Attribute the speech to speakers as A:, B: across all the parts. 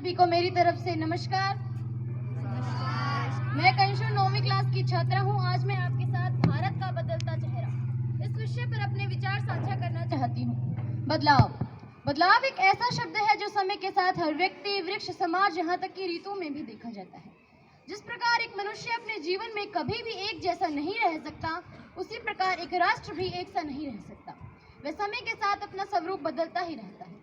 A: सभी को मेरी तरफ से नमस्कार। मैं कंशु 9वीं क्लास की छात्रा हूँ। आज मैं आपके साथ भारत का बदलता चेहरा इस विषय पर अपने विचार साझा करना चाहती हूँ। बदलाव एक ऐसा शब्द है जो समय के साथ हर व्यक्ति, वृक्ष, समाज, यहाँ तक कि ऋतुओं में भी देखा जाता है। जिस प्रकार एक मनुष्य अपने जीवन में कभी भी एक जैसा नहीं रह सकता, उसी प्रकार एक राष्ट्र भी एक सा नहीं रह सकता। वह समय के साथ अपना स्वरूप बदलता ही रहता है।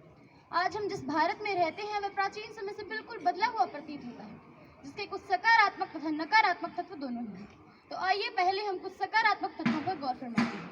A: आज हम जिस भारत में रहते हैं वह प्राचीन समय से बिल्कुल बदला हुआ प्रतीत होता है, जिसके कुछ सकारात्मक तथा नकारात्मक तत्व दोनों ही हैं। तो आइए पहले हम कुछ सकारात्मक तत्वों पर गौर फरमाते हैं।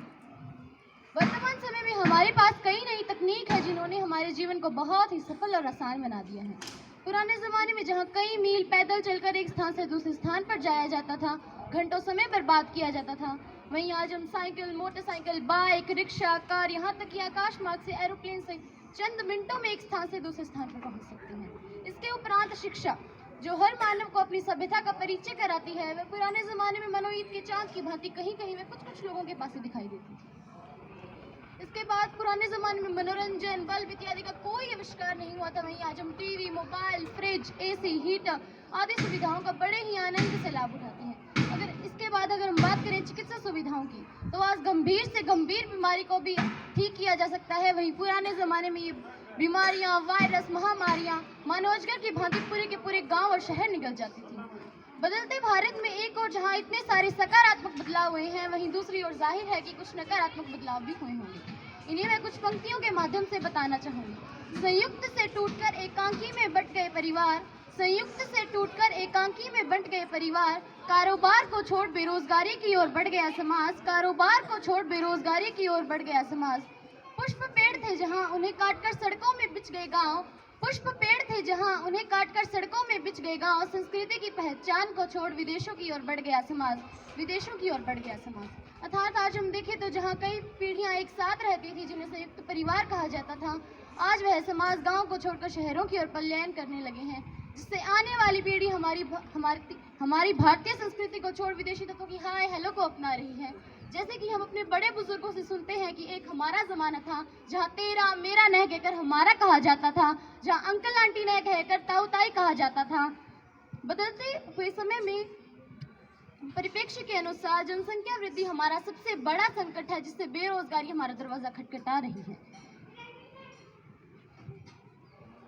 A: वर्तमान समय में हमारे पास कई नई तकनीक है जिन्होंने हमारे जीवन को बहुत ही सफल और आसान बना दिया है। पुराने ज़माने में जहाँ कई मील पैदल चलकर एक स्थान से दूसरे स्थान पर जाया जाता था, घंटों समय बर्बाद किया जाता था, वहीं आज हम cycle, motorcycle, bike, rickshaw, car, यहाँ तक कि आकाश मार्ग से, एरोप्लेन से चंद मिनटों में एक स्थान से दूसरे स्थान पर पहुँच सकते हैं। इसके उपरांत शिक्षा, जो हर मानव को अपनी सभ्यता का परिचय कराती है, वह पुराने ज़माने में मनोईद के चाँद की भांति कहीं कहीं में कुछ लोगों के पास ही दिखाई देती थी। इसके बाद पुराने ज़माने में मनोरंजन, बल्ब इत्यादि का कोई आविष्कार नहीं हुआ था। वहीं आज हम TV, mobile, fridge, AC, heater आदि सुविधाओं का बड़े ही आनंद से लाभ उठाते हैं। अगर हम बात करें चिकित्सा सुविधाओं की, तो आज गंभीर से गंभीर बीमारी को भी ठीक किया जा सकता है। वहीं पुराने ज़माने में ये बीमारियाँ, वायरस, महामारियाँ मानवअजगर की भांति पूरे के पूरे गाँव और शहर निकल जाती थी। बदलते भारत में एक और जहां इतने सारे सकारात्मक बदलाव हुए हैं, वहीं दूसरी ओर जाहिर है कि कुछ नकारात्मक बदलाव भी हुए होंगे। इन्हें मैं कुछ पंक्तियों के माध्यम से बताना चाहूँगी। संयुक्त से टूटकर एकांकी में बंट गए परिवार, संयुक्त से टूटकर एकांकी में बंट गए परिवार, कारोबार को छोड़ बेरोजगारी की ओर बढ़ गया समाज, कारोबार को छोड़ बेरोजगारी की ओर बढ़ गया समाज। पुष्प पेड़ थे जहाँ उन्हें काटकर सड़कों में बिछ गए गाँव, पुष्प पेड़ थे जहां उन्हें काटकर सड़कों में बिछ गए गांव। संस्कृति की पहचान को छोड़ विदेशों की ओर बढ़ गया समाज, विदेशों की ओर बढ़ गया समाज। अर्थात आज हम देखें तो जहां कई पीढ़ियां एक साथ रहती थी, जिन्हें संयुक्त परिवार कहा जाता था, आज वह समाज गांव को छोड़कर शहरों की ओर पलायन करने लगे हैं, जिससे आने वाली पीढ़ी हमारी भारतीय संस्कृति को छोड़ विदेशी तत्वों की हाय हेलो को अपना रही है। जैसे कि हम अपने बड़े बुजुर्गों से सुनते हैं कि एक हमारा ज़माना था जहाँ तेरा मेरा न कहकर हमारा कहा जाता था, जहाँ अंकल आंटी न कहकर ताऊ ताई कहा जाता था। बदलते हुए समय में परिप्रेक्ष्य के अनुसार जनसंख्या वृद्धि हमारा सबसे बड़ा संकट है, जिससे बेरोजगारी हमारा दरवाजा खटखटा रही है।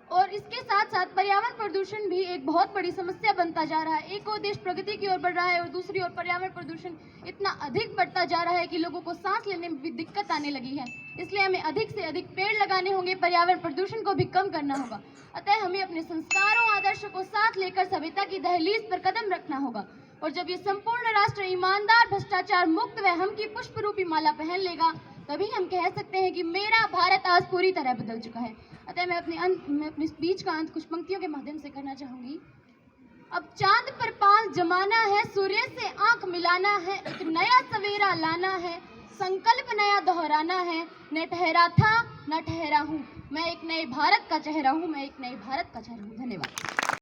A: और इसके साथ साथ पर्यावरण प्रदूषण भी एक बहुत बड़ी समस्या बनता जा रहा है। एक और देश प्रगति की ओर बढ़ रहा है और दूसरी ओर पर्यावरण प्रदूषण इतना अधिक बढ़ता जा रहा है कि लोगों को सांस लेने में भी दिक्कत आने लगी है। इसलिए हमें अधिक से अधिक पेड़ लगाने होंगे, पर्यावरण प्रदूषण को भी कम करना होगा। अतः हमें अपने संस्कारों, आदर्शों को साथ लेकर सभ्यता की दहलीज पर कदम रखना होगा। और जब ये संपूर्ण राष्ट्र ईमानदार, भ्रष्टाचार मुक्त व हम की पुष्प रूपी माला पहन लेगा, तभी हम कह सकते हैं कि मेरा भारत आज पूरी तरह बदल चुका है। अतः मैं अपनी स्पीच का अंत कुछ पंक्तियों के माध्यम से करना चाहूंगी। अब चांद पर पांव जमाना है, सूर्य से आंख मिलाना है, एक नया सवेरा लाना है, संकल्प नया दोहराना है, न ठहरा था न ठहरा हूँ, मैं एक नए भारत का चेहरा हूँ, मैं एक नए भारत का चेहरा हूँ। धन्यवाद।